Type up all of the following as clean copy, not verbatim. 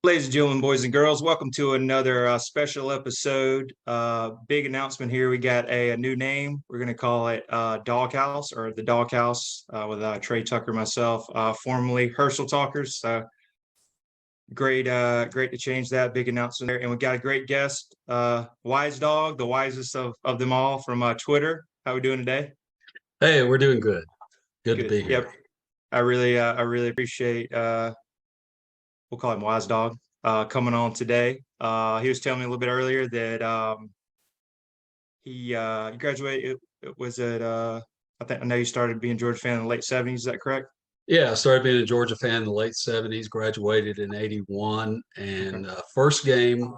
Ladies and gentlemen, boys and girls, welcome to another special episode. Big announcement here. We got a new name. We're going to call it Dawg House or the Dawg House with Trey Tucker, myself, formerly Herschel Talkers. Great to change that. Big announcement there. And we got a great guest, Wise Dog, the wisest of them all from Twitter. How we doing today? Hey, we're doing good. Good to Good. be here. Yep. I really appreciate we'll call him Wise Dog, coming on today. He was telling me a little bit earlier that he graduated. Was it? I know you started being a Georgia fan in the late '70s. Is that correct? Yeah, I started being a Georgia fan in the late 70s, graduated in 81, and first game,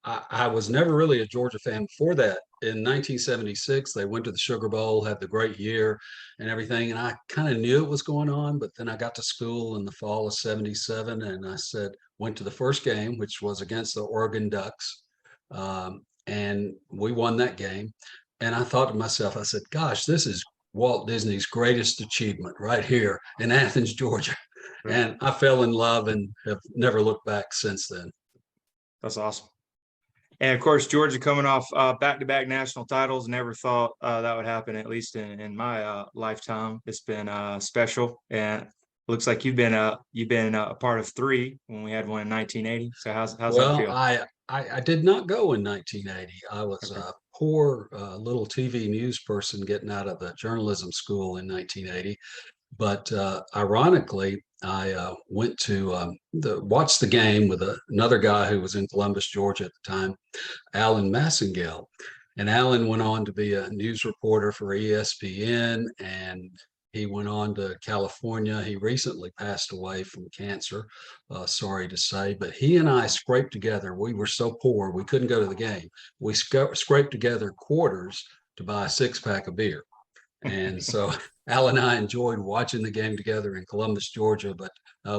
I was never really a Georgia fan before that. In 1976, they went to the Sugar Bowl, had the great year and everything, and I kind of knew it was going on, but then I got to school in the fall of 77, and went to the first game, which was against the Oregon Ducks, and we won that game. And I thought to myself, I said, gosh, this is Walt Disney's greatest achievement right here in Athens, Georgia. And I fell in love and have never looked back since then. That's awesome. And of course, Georgia coming off back-to-back national titles. Never thought that would happen, at least in my lifetime. It's been special, and looks like you've been a part of three when we had one in 1980. So how's that feel? I did not go in 1980. I was a poor little TV news person getting out of the journalism school in 1980. But ironically, I went to watch the game with another guy who was in Columbus, Georgia at the time, Alan Massengale. And Alan went on to be a news reporter for ESPN, and he went on to California. He recently passed away from cancer, sorry to say, but he and I scraped together. We were so poor, we couldn't go to the game. We scraped together quarters to buy a six-pack of beer. And so Al and I enjoyed watching the game together in Columbus, Georgia, but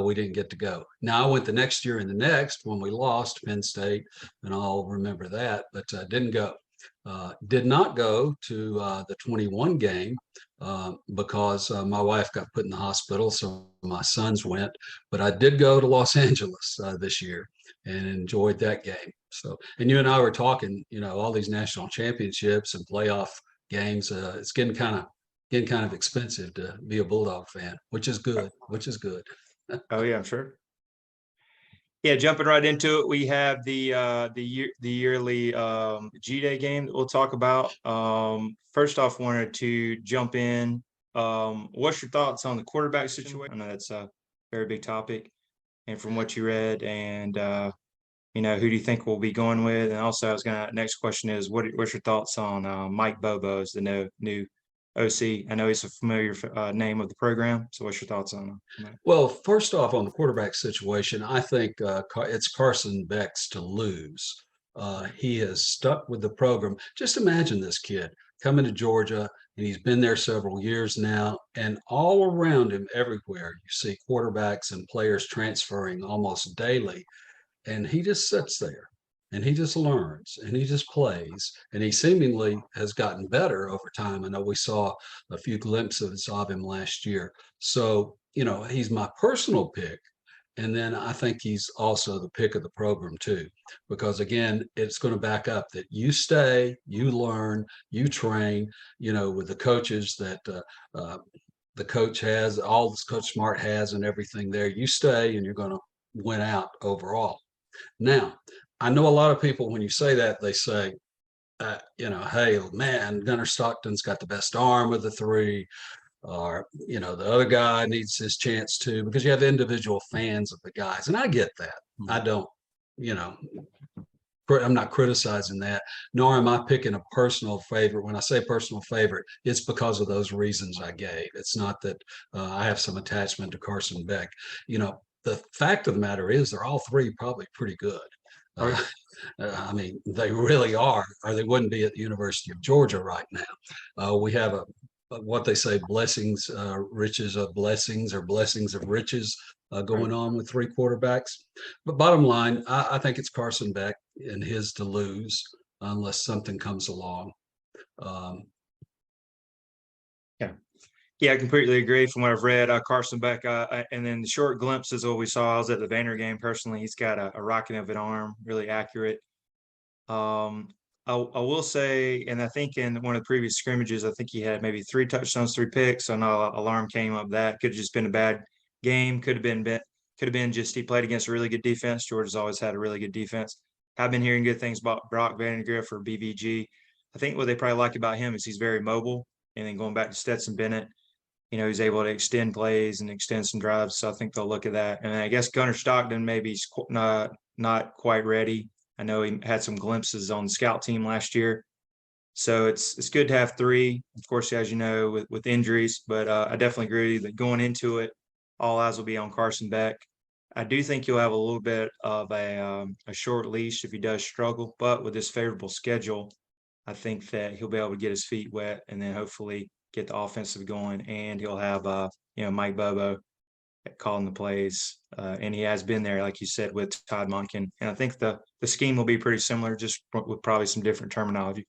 we didn't get to go. Now I went the next year and the next when we lost Penn State, and I'll remember that, but didn't go. Did not go to the 21 game because my wife got put in the hospital, so my sons went. But I did go to Los Angeles this year and enjoyed that game. So, and you and I were talking, all these national championships and playoff games. It's getting kind of expensive to be a Bulldog fan, which is good. Oh yeah, I'm sure. Yeah, jumping right into it, we have the yearly G Day game that we'll talk about. First off, wanted to jump in. What's your thoughts on the quarterback situation? I know that's a very big topic, and from what you read, and who do you think we'll be going with? And also, next question is, what's your thoughts on Mike Bobo as the new OC? I know he's a familiar name of the program. So what's your thoughts on that? Well, first off, on the quarterback situation, I think it's Carson Beck's to lose. He has stuck with the program. Just imagine this kid coming to Georgia, and he's been there several years now, and all around him, everywhere, you see quarterbacks and players transferring almost daily. And he just sits there and he just learns and he just plays. And he seemingly has gotten better over time. I know we saw a few glimpses of him last year. So, he's my personal pick. And then I think he's also the pick of the program too, because again, it's going to back up that you stay, you learn, you train, with the coaches that the coach has, all this Coach Smart has and everything there. You stay and you're going to win out overall. Now, I know a lot of people, when you say that, they say, hey, man, Gunnar Stockton's got the best arm of the three, or, the other guy needs his chance too, because you have individual fans of the guys. And I get that. I don't, I'm not criticizing that, nor am I picking a personal favorite. When I say personal favorite, it's because of those reasons I gave. It's not that I have some attachment to Carson Beck. The fact of the matter is they're all three probably pretty good. I mean, they really are, or they wouldn't be at the University of Georgia right now. We have what they say, blessings, riches of blessings, or blessings of riches going on with three quarterbacks. But bottom line, I think it's Carson Beck and his to lose unless something comes along. Yeah, I completely agree from what I've read. Carson Beck, and then the short glimpses of what we saw. I was at the Vanner game personally. He's got a rocket of an arm, really accurate. Um, I will say, and I think in one of the previous scrimmages, I think he had maybe 3 touchdowns, 3 picks. So no alarm came up that could have just been a bad game. Could have been just he played against a really good defense. Georgia's always had a really good defense. I've been hearing good things about Brock Vandegrift for BVG. I think what they probably like about him is he's very mobile. And then going back to Stetson Bennett, he's able to extend plays and extend some drives. So I think they'll look at that. And I guess Gunnar Stockton maybe not quite ready. I know he had some glimpses on the scout team last year. So it's good to have three, of course, as you know, with injuries. But I definitely agree that going into it, all eyes will be on Carson Beck. I do think you'll have a little bit of a short leash if he does struggle. But with this favorable schedule, I think that he'll be able to get his feet wet and then hopefully get the offensive going. And he'll have Mike Bobo calling the plays, and he has been there, like you said, with Todd Monken. And I think the scheme will be pretty similar, just with probably some different terminology.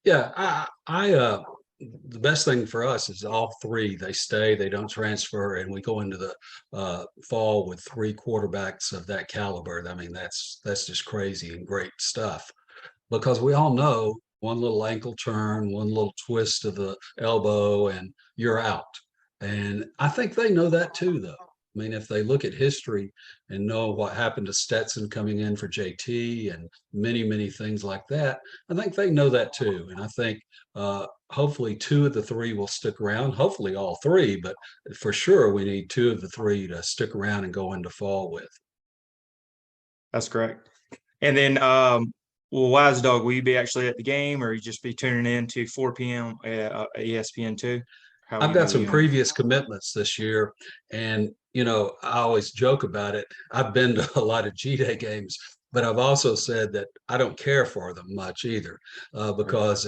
Yeah, the best thing for us is all three. They stay, they don't transfer, and we go into the fall with three quarterbacks of that caliber. I mean, that's just crazy and great stuff because we all know one little ankle turn, one little twist of the elbow, and you're out. And I think they know that too, though. I mean, if they look at history and know what happened to Stetson coming in for JT and many, many things like that, I think they know that too. And I think hopefully two of the three will stick around. Hopefully all three, but for sure we need two of the three to stick around and go into fall with. That's correct. And then, Wise Dog, will you be actually at the game, or you just be tuning in to 4 p.m. ESPN2? How will I've you got be some doing? previous commitments this year, and I always joke about it. I've been to a lot of G-Day games, but I've also said that I don't care for them much either, Right. because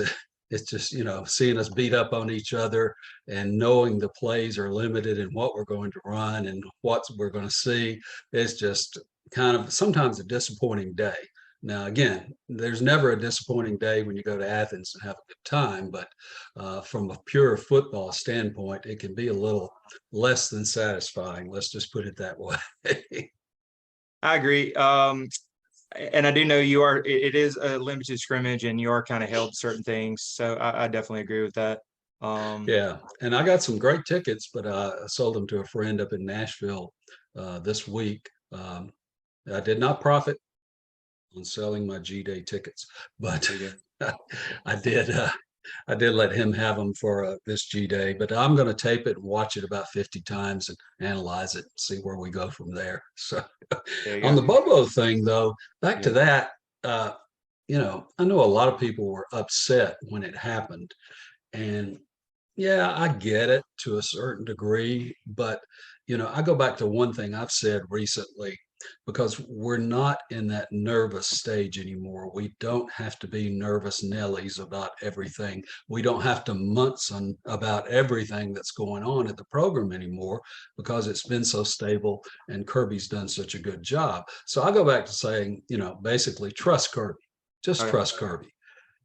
it's just seeing us beat up on each other and knowing the plays are limited and what we're going to run and what we're going to see is just kind of sometimes a disappointing day. Now, again, there's never a disappointing day when you go to Athens and have a good time, but from a pure football standpoint, it can be a little less than satisfying. Let's just put it that way. I agree. And I do know it is a limited scrimmage and you are kind of held to certain things. So I definitely agree with that. Yeah, and I got some great tickets, but I sold them to a friend up in Nashville this week. I did not profit on selling my G-Day tickets, but I did. I did let him have them for this G-Day, but I'm going to tape it and watch it about 50 times and analyze it, see where we go from there. So, There you on the go. Bobo thing, though, back to Yeah. that, uh, I know a lot of people were upset when it happened, and yeah, I get it to a certain degree, but I go back to one thing I've said recently because we're not in that nervous stage anymore. We don't have to be nervous Nellies about everything. We don't have to munson about everything that's going on at the program anymore because it's been so stable and Kirby's done such a good job. So I go back to saying, basically trust Kirby. Just Okay. trust Kirby.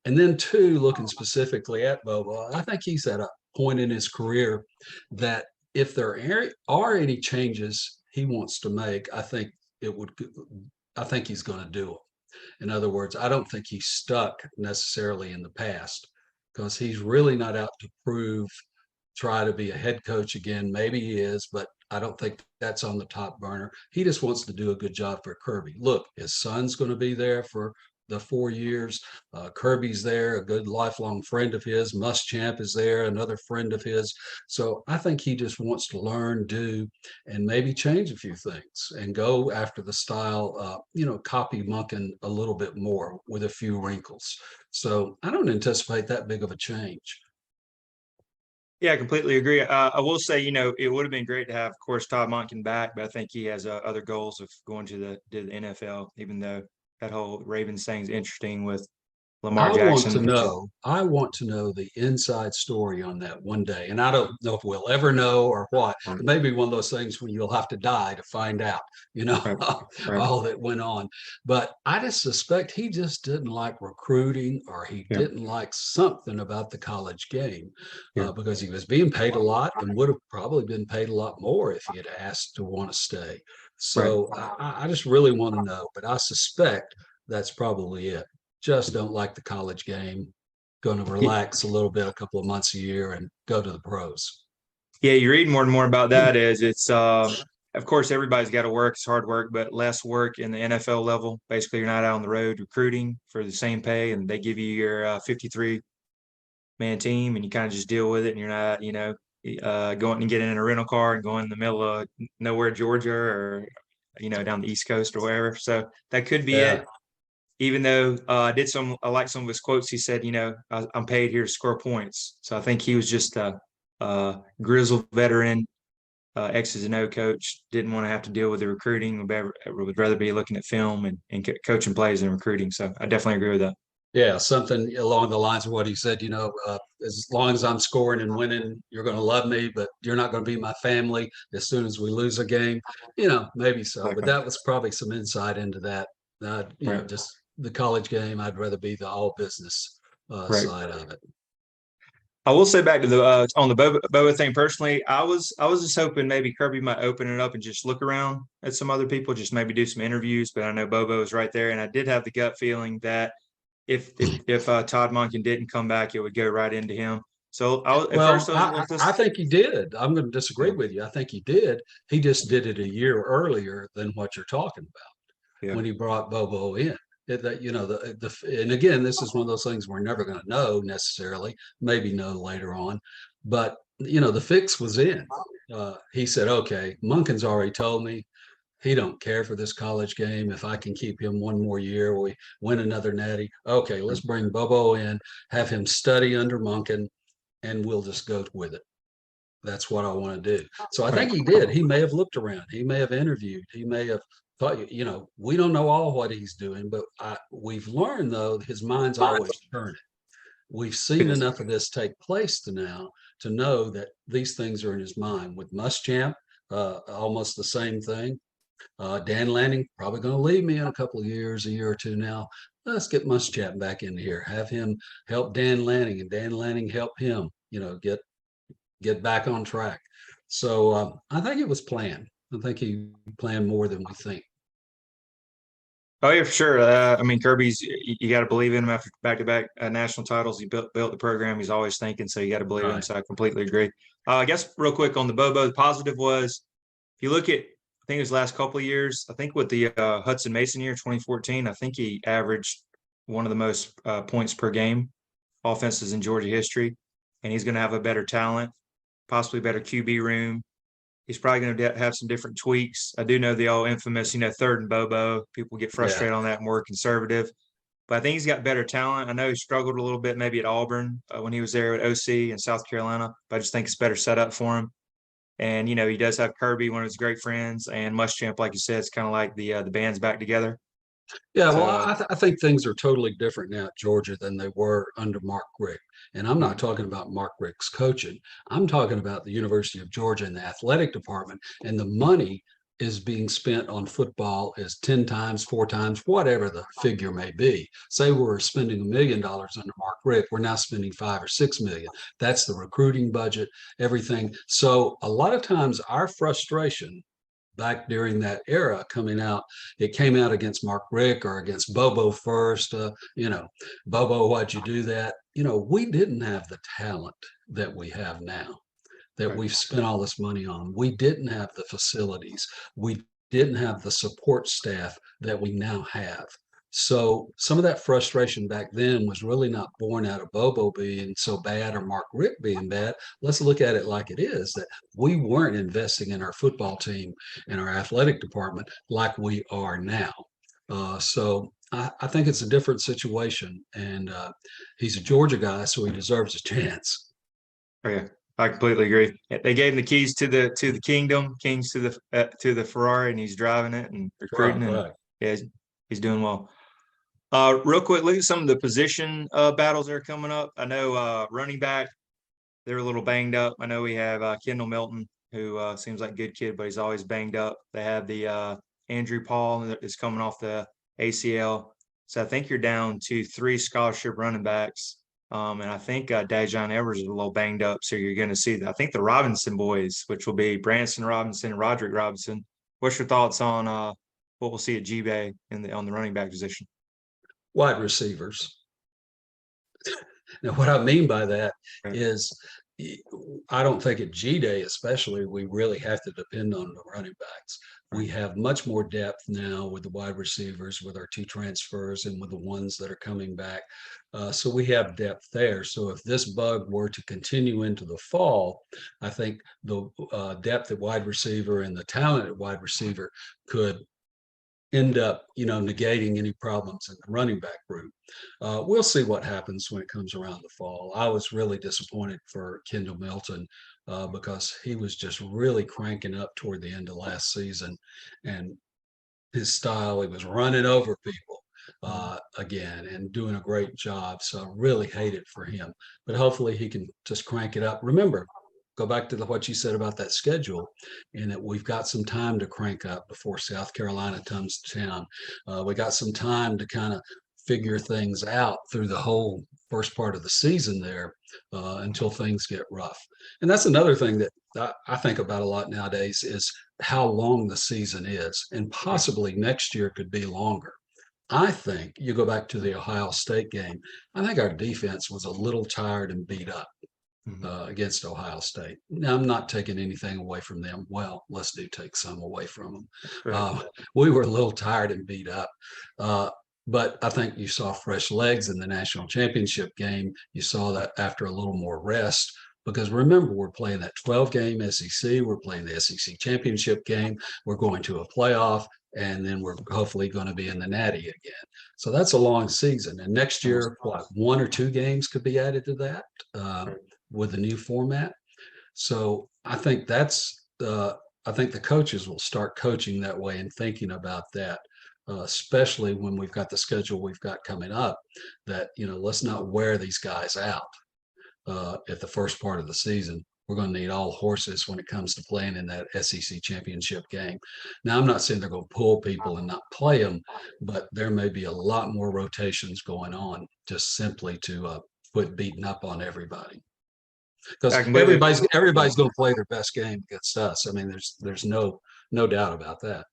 And then two, looking specifically at Bobo, I think he's at a point in his career that if there are any changes he wants to make, I think he's going to do them. In other words, I don't think he's stuck necessarily in the past because he's really not out to try to be a head coach again. Maybe he is, but I don't think that's on the top burner. He just wants to do a good job for Kirby. Look, his son's going to be there for the 4 years. Kirby's there, a good lifelong friend of his. Muschamp is there, another friend of his. So I think he just wants to learn, do, and maybe change a few things and go after the style, copy Monken a little bit more with a few wrinkles. So I don't anticipate that big of a change. Yeah, I completely agree. I will say, it would have been great to have, of course, Todd Monken back, but I think he has other goals of going to the NFL, even though that whole Ravens thing is interesting with Lamar Jackson. I want to know the inside story on that one day. And I don't know if we'll ever know or what. Right, It may be one of those things when you'll have to die to find out, right, right. all that went on. But I just suspect he just didn't like recruiting, or he Yeah, didn't like something about the college game, yeah, because he was being paid a lot and would have probably been paid a lot more if he had asked to want to stay. right. So I just really want to know, but I suspect that's probably it. Just don't like the college game, going to relax a little bit, a couple of months a year, and go to the pros. Yeah, you read more and more about that as it's of course everybody's got to work, it's hard work, but less work in the NFL level. Basically, you're not out on the road recruiting for the same pay, and they give you your 53 man team, and you kind of just deal with it, and you're not, going and getting in a rental car and going in the middle of nowhere, Georgia, or down the East Coast or wherever. So that could be Yeah. it. Even though I like some of his quotes. He said, I'm paid here to score points. So I think he was just a grizzled veteran, X's and O coach. Didn't want to have to deal with the recruiting. Would rather be looking at film and coaching plays and recruiting. So I definitely agree with that. Yeah, something along the lines of what he said, as long as I'm scoring and winning, you're going to love me, but you're not going to be my family as soon as we lose a game. Maybe so, but Exactly. that was probably some insight into that. Right. Just the college game. I'd rather be the all business Right. side of it. I will say back to the on the Boba thing personally. I was just hoping maybe Kirby might open it up and just look around at some other people, just maybe do some interviews. But I know Bobo is right there, and I did have the gut feeling that if Todd Monken didn't come back, it would go right into him. So at first Well, I was a little I think he did. I'm going to disagree yeah, with you. I think he did. He just did it a year earlier than what you're talking about, yeah, when he brought Bobo in. That and again, this is one of those things we're never going to know necessarily. Maybe know later on, but the fix was in. He said, "Okay, Monken's already told me he don't care for this college game. If I can keep him one more year, we win another natty. Okay, let's bring Bobo in, have him study under Monken, and we'll just go with it. That's what I want to do." So I right, think he did. He may have looked around. He may have interviewed. He may have thought, we don't know all what he's doing, but we've learned, though, his mind's always turning. We've seen yes, enough of this take place to know that these things are in his mind. With Muschamp, almost the same thing. Dan Lanning probably going to leave me in a couple of years, a year or two now. Let's get Muschamp back in here. Have him help Dan Lanning, and Dan Lanning help him. Get back on track. So I think it was planned. I think he planned more than we think. oh yeah, for sure. I mean, Kirby's you got to believe in him after back-to-back national titles. He built the program. He's always thinking, so you got to believe in him. Right. So I completely agree. I guess real quick on the Bobo, the positive was if you look at I think his last couple of years, I think with the Hudson Mason year, 2014, I think he averaged one of the most points per game offenses in Georgia history, and he's going to have a better talent, possibly better QB room. He's probably going to have some different tweaks. I do know the all infamous, third and Bobo. People get Yeah. frustrated on that, more conservative. But I think he's got better talent. I know he struggled a little bit maybe at Auburn when he was there at OC in South Carolina, but I just think it's better set up for him. And he does have Kirby, one of his great friends, and Muschamp, like you said, it's kind of like the band's back together. Yeah, well, So I think things are totally different now at Georgia than they were under Mark Richt. And I'm not mm, talking about Mark Richt's coaching. I'm talking about the University of Georgia and the athletic department, and the money is being spent on football is 10 times, 4 times, whatever the figure may be. Say we're spending $1 million under Mark Richt, we're now spending 5 or 6 million. That's the recruiting budget, everything. So a lot of times our frustration back during that era coming out, it came out against Mark Richt or against Bobo first. Bobo, why'd you do that? We didn't have the talent that we have now, that right. we've spent all this money on. We didn't have the facilities. We didn't have the support staff that we now have. So some of that frustration back then was really not born out of Bobo being so bad or Mark Richt being bad. Let's look at it like it is, that we weren't investing in our football team and our athletic department like we are now. So I think it's a different situation, and he's a Georgia guy, so he deserves a chance. Oh, yeah, I completely agree. They gave him the keys to the kingdom, kings to the Ferrari, and he's driving it and Right, recruiting, and right. yeah, he's doing well. Real quick, look at some of the position battles that are coming up. I know running back, they're a little banged up. I know we have Kendall Milton, who seems like a good kid, but he's always banged up. They have the Andrew Paul that is coming off the ACL. So I think you're down to 3 scholarship running backs. And I think Dajon Evers is a little banged up. So you're going to see that. I think the Robinson boys, which will be Branson Robinson and Roderick Robinson. What's your thoughts on what we'll see at G-Bay on the running back position? Wide receivers. Now, what I mean by that Right. is I don't think at G-Day especially, we really have to depend on the running backs. We have much more depth now with the wide receivers, with our 2 transfers and with the ones that are coming back. So we have depth there. So if this bug were to continue into the fall, I think the depth at wide receiver and the talent at wide receiver could end up, negating any problems in the running back group. We'll see what happens when it comes around the fall. I was really disappointed for Kendall Milton because he was just really cranking up toward the end of last season, and his style, he was running over people again and doing a great job. So I really hate it for him, but hopefully he can just crank it up. Remember, go back to what you said about that schedule, and that we've got some time to crank up before South Carolina comes to town. We got some time to kind of figure things out through the whole first part of the season there until things get rough. And that's another thing that I think about a lot nowadays is how long the season is, and possibly next year could be longer. I think you go back to the Ohio State game. I think our defense was a little tired and beat up against Ohio State. Now, I'm not taking anything away from them. Well, let's do take some away from them. Right. We were a little tired and beat up. But I think you saw fresh legs in the national championship game. You saw that after a little more rest. Because remember, we're playing that 12-game SEC. We're playing the SEC championship game. We're going to a playoff, and then we're hopefully going to be in the Natty again. So that's a long season. And next year, 1 or 2 games could be added to that with the new format. So I think I think the coaches will start coaching that way and thinking about that. Especially when we've got the schedule we've got coming up, that let's not wear these guys out at the first part of the season. We're going to need all horses when it comes to playing in that SEC championship game. Now, I'm not saying they're going to pull people and not play them, but there may be a lot more rotations going on just simply to quit beating up on everybody. Because everybody's going to play their best game against us. I mean, there's no doubt about that.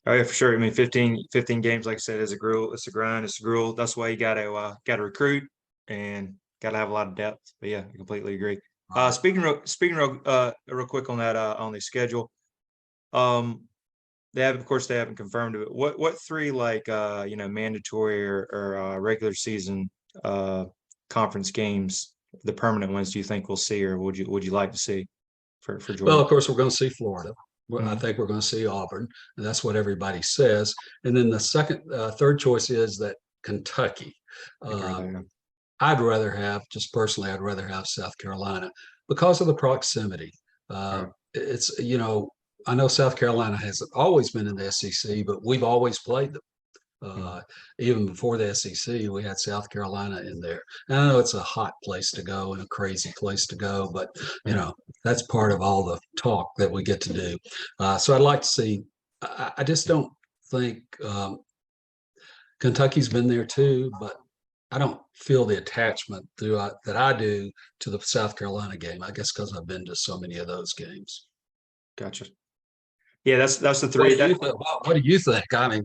Oh yeah, for sure. I mean, 15 games, like I said, is a gruel. It's a grind. It's a gruel. That's why you got to recruit and got to have a lot of depth. But yeah, I completely agree. Right. Speaking real quick on that on the schedule, they haven't confirmed it. What 3 mandatory or regular season conference games, the permanent ones, do you think we'll see, or would you like to see for Georgia? Well, of course, we're going to see Florida. I think we're going to see Auburn, and that's what everybody says. And then the third choice is that Kentucky. I'd rather have South Carolina because of the proximity. It's, I know South Carolina has always been in the SEC, but we've always played them. Even before the SEC, we had South Carolina in there. And I know it's a hot place to go and a crazy place to go, but that's part of all the talk that we get to do. So I'd like to see. I just don't think Kentucky's been there too, but I don't feel the attachment that I do to the South Carolina game. I guess because I've been to so many of those games. Gotcha. Yeah, that's the 3. What do you think? I mean,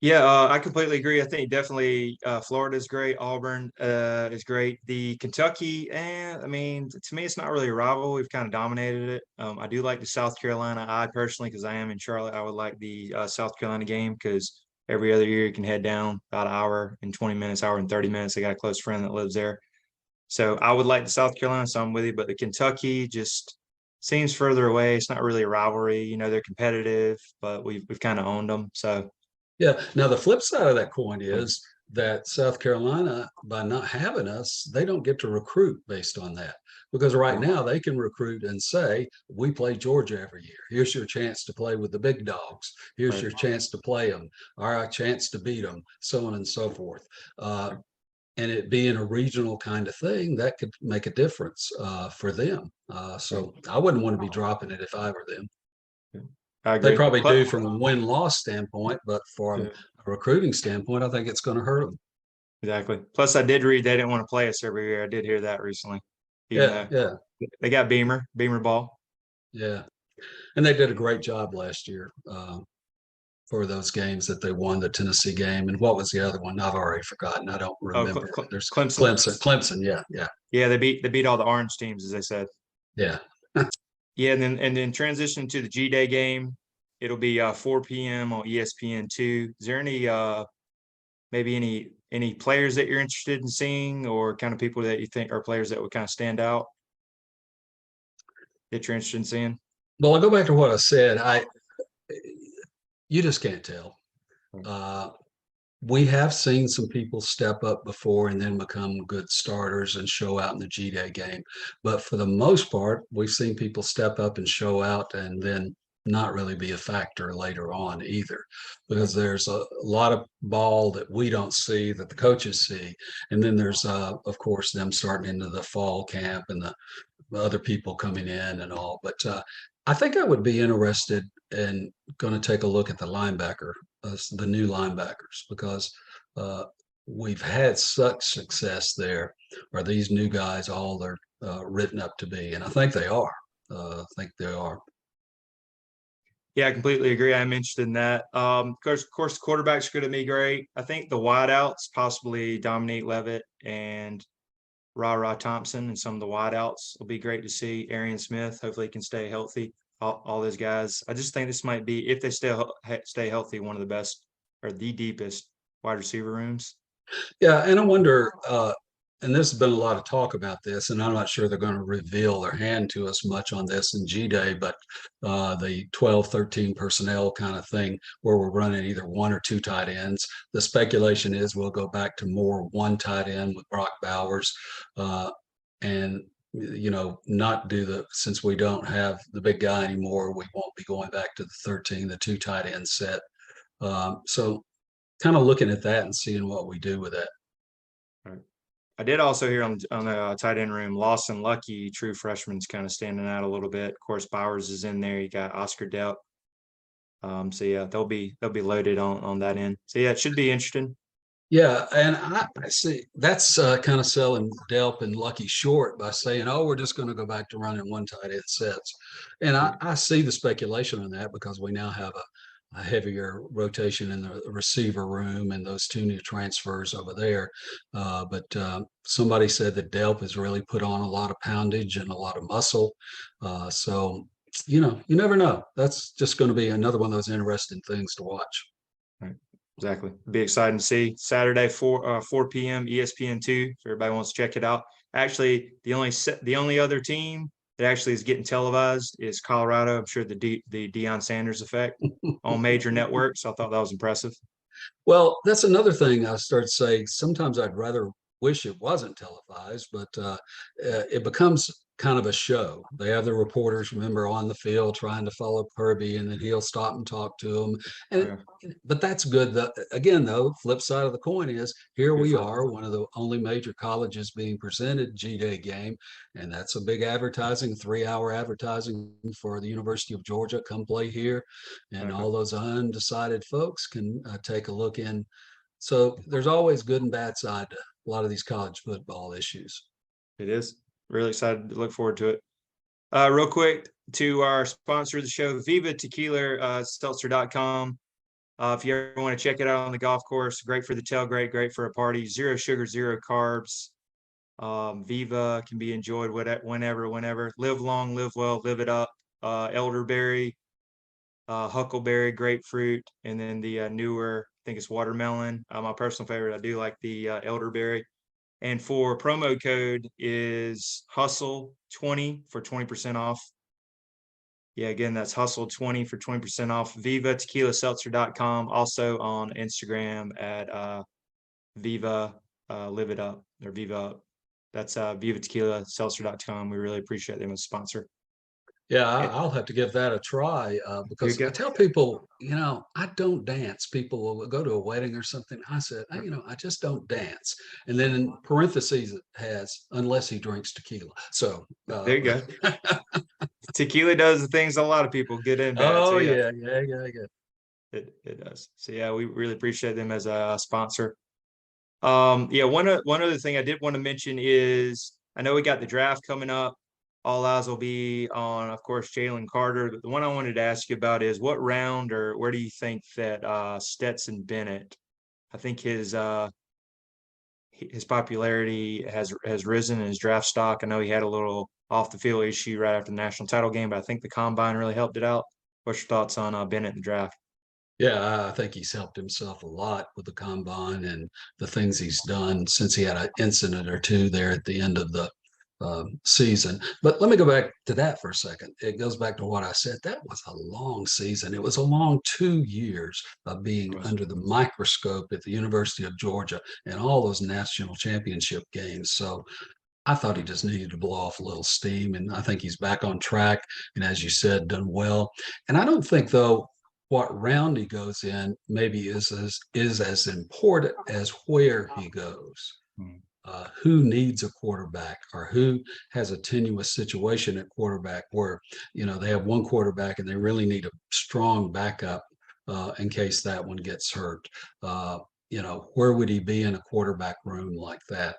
yeah, I completely agree. I think definitely Florida is great. Auburn is great. The Kentucky, I mean, to me, it's not really a rival. We've kind of dominated it. I do like the South Carolina. I personally, because I am in Charlotte, I would like the South Carolina game because every other year you can head down about an hour and 20 minutes, hour and 30 minutes. I got a close friend that lives there. So I would like the South Carolina, so I'm with you. But the Kentucky just seems further away. It's not really a rivalry. They're competitive, but we've kind of owned them. So yeah. Now, the flip side of that coin is that South Carolina, by not having us, they don't get to recruit based on that. Because right now they can recruit and say, we play Georgia every year. Here's your chance to play with the big dogs. Here's Right. your chance to play them, our chance to beat them, so on and so forth. And it being a regional kind of thing, that could make a difference for them. So I wouldn't want to be dropping it if I were them. I They agree. probably do from a win-loss standpoint, but from Yeah, a recruiting standpoint, I think it's going to hurt them. exactly. Plus, I did read they didn't want to play us every year. I did hear that recently, even Yeah, though yeah, they got Beamer ball. yeah. And they did a great job last year for those games that they won, the Tennessee game. And what was the other one? I've already forgotten. I don't Oh, remember. There's Clemson. Clemson. Yeah, yeah, Yeah, they beat all the orange teams, as they said. yeah. Yeah, and then transition to the G Day game. It'll be 4 p.m. on ESPN2. Is there any maybe any players that you're interested in seeing, or kind of people that you think are players that would kind of stand out that you're interested in seeing? Well, I'll go back to what I said. You just can't tell. Uh, we have seen some people step up before and then become good starters and show out in the G Day game. But for the most part, we've seen people step up and show out and then not really be a factor later on either, because there's a lot of ball that we don't see that the coaches see. And then there's, of course, them starting into the fall camp and the other people coming in and all. But I think I would be interested in going to take a look at the new linebackers, because uh, we've had such success there. Are these new guys all they're written up to be? And I think they are. I think they are. Yeah, I completely agree. I'm interested in that. Of course, the quarterback's going to be great. I think the wideouts, possibly Dominique Levitt and Ra Thompson, and some of the wideouts will be great to see. Arian Smith, hopefully, he can stay healthy. All those guys. I just think this might be, if they stay healthy, one of the best or the deepest wide receiver rooms. Yeah, and I wonder, and there's been a lot of talk about this, and I'm not sure they're going to reveal their hand to us much on this in G Day, but the 12, 13 personnel kind of thing where we're running either one or two tight ends. The speculation is we'll go back to more one tight end with Brock Bowers, and not do since we don't have the big guy anymore, we won't be going back to the 13, the two tight end set. So kind of looking at that and seeing what we do with that. Right. I did also hear on the tight end room, Lawson Lucky, true freshman's kind of standing out a little bit. Of course, Bowers is in there. You got Oscar Delp. So yeah, they'll be loaded on that end. So yeah, it should be interesting. Yeah, and I see that's kind of selling Delp and Lucky short by saying, "Oh, we're just going to go back to running one tight end sets," and I see the speculation on that because we now have a heavier rotation in the receiver room and those two new transfers over there. But somebody said that Delp has really put on a lot of poundage and a lot of muscle, so you never know. That's just going to be another one of those interesting things to watch. Right. Exactly. Be exciting to see. Saturday, 4 p.m. ESPN2. If everybody wants to check it out. Actually, the only other team that actually is getting televised is Colorado. I'm sure the Deion Sanders effect on major networks. I thought that was impressive. Well, that's another thing I started saying. Sometimes I'd rather wish it wasn't televised, but it becomes kind of a show. They have the reporters, remember, on the field trying to follow Kirby, and then he'll stop and talk to them. And but that's good. Again, though, flip side of the coin is here we are, one of the only major colleges being presented G-Day game, and that's a big advertising, 3-hour advertising for the University of Georgia. Come play here, and all those undecided folks can take a look in. So there's always good and bad side to a lot of these college football issues. It is. Really excited to look forward to it. Real quick to our sponsor of the show, Viva Tequila, seltzer.com. If you ever want to check it out on the golf course, great for the tailgate, great for a party. 0 sugar, 0 carbs. Viva can be enjoyed whenever. Live long, live well, live it up. Elderberry, huckleberry, grapefruit, and then the newer, I think it's watermelon. My personal favorite, I do like the elderberry. And for promo code is Hustle20 for 20% off. Yeah, again, that's Hustle20 for 20% off. VivaTequilaSeltzer.com. Also on Instagram at Viva, Live It Up, or Viva Up. That's Viva Tequila, seltzer.com. We really appreciate them as a sponsor. Yeah, Yeah, I'll have to give that a try there you because I go. tell people, I don't dance. People will go to a wedding or something. I said, I just don't dance. And then in parentheses, it has, unless he drinks tequila. So, There you go. Tequila does the things a lot of people, good and bad. So oh, yeah, yeah. it does. So yeah, we really appreciate them as a sponsor. Yeah, one other thing I did want to mention is I know we got the draft coming up. All eyes will be on, of course, Jalen Carter. But the one I wanted to ask you about is what round or where do you think that Stetson Bennett? I think his popularity has risen in his draft stock. I know he had a little off the field issue right after the national title game, but I think the combine really helped it out. What's your thoughts on Bennett in the draft? Yeah, I think he's helped himself a lot with the combine and the things he's done since he had an incident or two there at the end of the season. But let me go back to that for a second. It goes back to what I said. That was a long season. It was a long 2 years of being under the microscope at the University of Georgia and all those national championship games. So I thought he just needed to blow off a little steam, and I think he's back on track. And as you said, done well. And I don't think, though, what round he goes in maybe is as important as where he goes. Hmm. Who needs a quarterback, or who has a tenuous situation at quarterback where they have one quarterback and they really need a strong backup in case that one gets hurt. Where would he be in a quarterback room like that?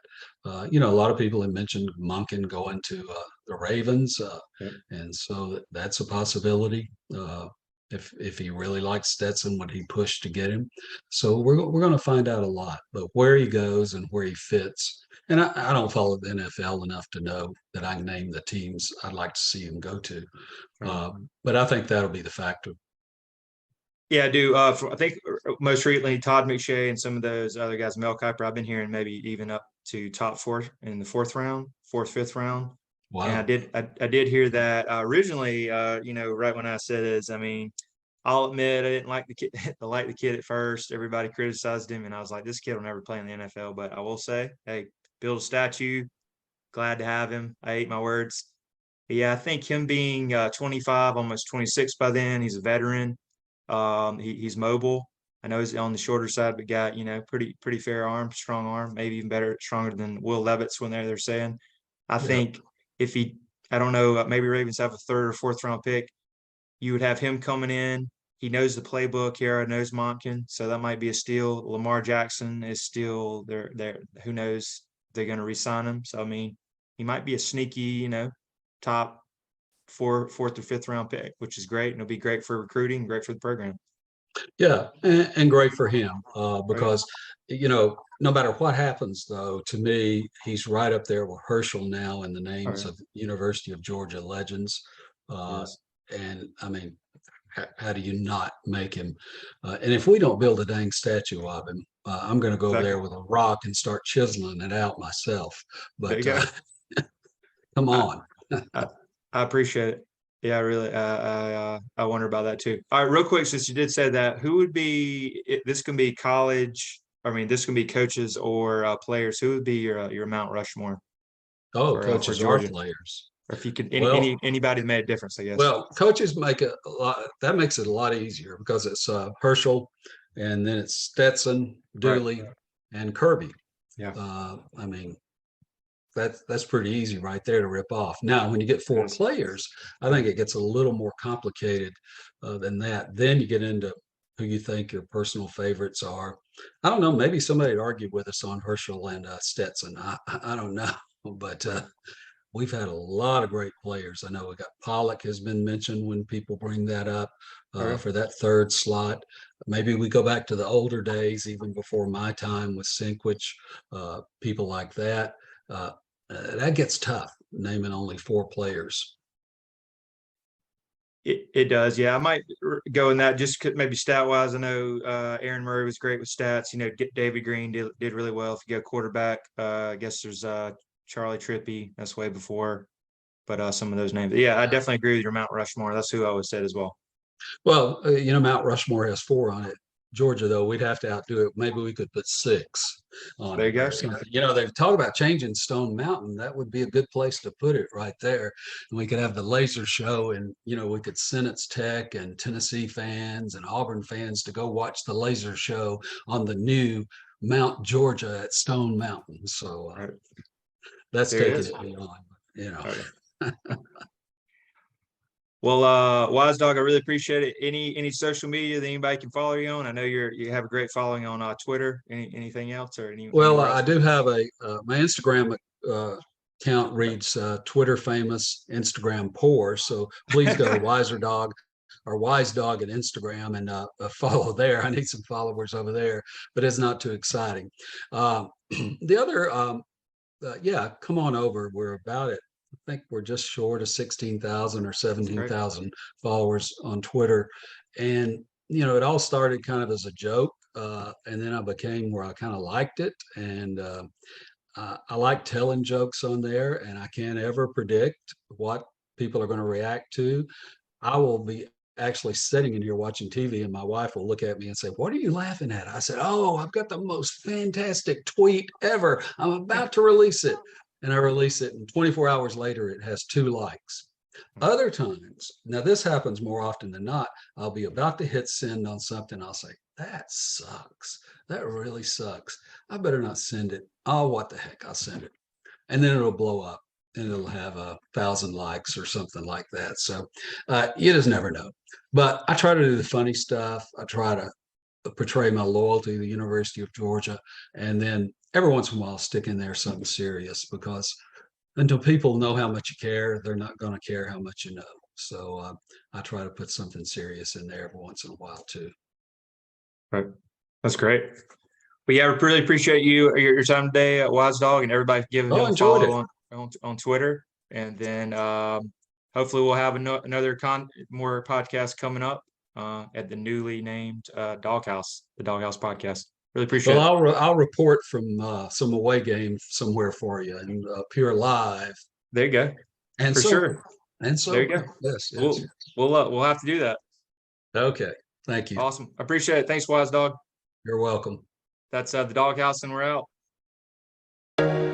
A lot of people have mentioned Monken going to the Ravens, Yep. and so that's a possibility. If he really likes Stetson, would he push to get him? So we're going to find out a lot, but where he goes and where he fits. And I don't follow the NFL enough to know that I can name the teams I'd like to see him go to. Right. But I think that'll be the factor. Yeah, I do. I think most recently Todd McShay and some of those other guys, Mel Kiper, I've been hearing maybe even up to top four in the fourth round, fourth, fifth round. And Wow. I did hear that originally, right when I said is, I mean, I'll admit I didn't like the kid, like the kid at first. Everybody criticized him, and I was like, this kid will never play in the NFL. But I will say, hey, build a statue. Glad to have him. I ate my words. But yeah, I think him being 25, almost 26 by then, he's a veteran. He's mobile. I know he's on the shorter side, but got pretty fair arm, strong arm, maybe even better, stronger than Will Levis when they're saying. I Yeah. think if he, I don't know, maybe Ravens have a third or fourth round pick. You would have him coming in. He knows the playbook here. Knows Monken, so that might be a steal. Lamar Jackson is still there. There, who knows? They're going to re-sign him. So I mean, he might be a sneaky, top fourth or fifth round pick, which is great, and it'll be great for recruiting, great for the program. Yeah, and great for him Oh yeah, because no matter what happens, though, to me, he's right up there with Herschel now in the oh names yeah, of University of Georgia legends. Uh, yes. and I mean, how do you not make him? And if we don't build a dang statue of him, I'm going to go over Exactly. there with a rock and start chiseling it out myself. There you But go. come I, on. I, I appreciate it. Yeah, I really. I wonder about that too. All right, real quick, since you did say that, who would be? This can be college. I mean, this can be coaches or players. Who would be your Mount Rushmore Oh, for coaches are Georgia? players. Or if you could, Well, anybody that made a difference, I guess. coaches make it a lot. That makes it a lot easier because it's Herschel, and then it's Stetson, Right. Dooley, and Kirby. Yeah. I mean, that's pretty easy right there to rip off. Now, when you get four Yes. players, I think it gets a little more complicated than that. Then you get into who you think your personal favorites are. I don't know. Maybe somebody would argue with us on Herschel and Stetson. I don't know, but Right. we've had a lot of great players. I know we got Pollock has been mentioned when people bring that up Okay. for that third slot. Maybe we go back to the older days, even before my time with Sinkwich, people like that. That gets tough, naming only four players. It does, yeah. I might go in that just maybe stat wise. I know Aaron Murray was great with stats. Get David Green did really well. If you go quarterback, I guess there's Charlie Trippy. That's way before, but some of those names. Yeah, I Yeah. definitely agree with your Mount Rushmore. That's who I always said as well. Well, Mount Rushmore has four on it. Georgia, though, we'd have to outdo it. Maybe we could put 6 on There you it go. or something. They've talked about changing Stone Mountain. That would be a good place to put it right there. And we could have the laser show, and we could Senate's Tech and Tennessee fans and Auburn fans to go watch the laser show on the new Mount Georgia at Stone Mountain. So Right. that's There it taking is. it beyond. Okay. Well, Wise Dog, I really appreciate it. Any social media that anybody can follow you on? I know you have a great following on Twitter. Anything else or Well, anywhere I else? do have my Instagram account reads Twitter famous, Instagram poor. So please go to Wiser Dog or Wise Dog at Instagram and follow there. I need some followers over there, but it's not too exciting. The other, yeah, come on over. We're about it. I think we're just short of 16,000 or 17,000 followers on Twitter. And, it all started kind of as a joke. And then I became where I kind of liked it. And I like telling jokes on there, and I can't ever predict what people are going to react to. I will be actually sitting in here watching TV, and my wife will look at me and say, "What are you laughing at?" I said, "Oh, I've got the most fantastic tweet ever. I'm about to release it." And I release it, and 24 hours later, it has 2 likes. Other times, now this happens more often than not, I'll be about to hit send on something. I'll say, "That sucks. That really sucks. I better not send it. Oh, what the heck? I'll send it." And then it'll blow up and it'll have 1,000 likes or something like that. So you just never know. But I try to do the funny stuff. I try to portray my loyalty to the University of Georgia. And then every once in a while, stick in there something serious, because until people know how much you care, they're not going to care how much you know. So I try to put something serious in there every once in a while too. Right. That's great. Well, yeah, I really appreciate your time today, Wise Dog, and everybody giving him a Enjoyed it. follow on Twitter. And then hopefully we'll have another more podcast coming up at the newly named Dawg House, the Dawg House Podcast. Really appreciate it. I'll report from some away game somewhere for you and appear live. There you go. And For so, sure. and so, There you go. yes. We'll have to do that. Okay. Thank you. Awesome. I appreciate it. Thanks, Wise Dog. You're welcome. That's the Dawg House, and we're out.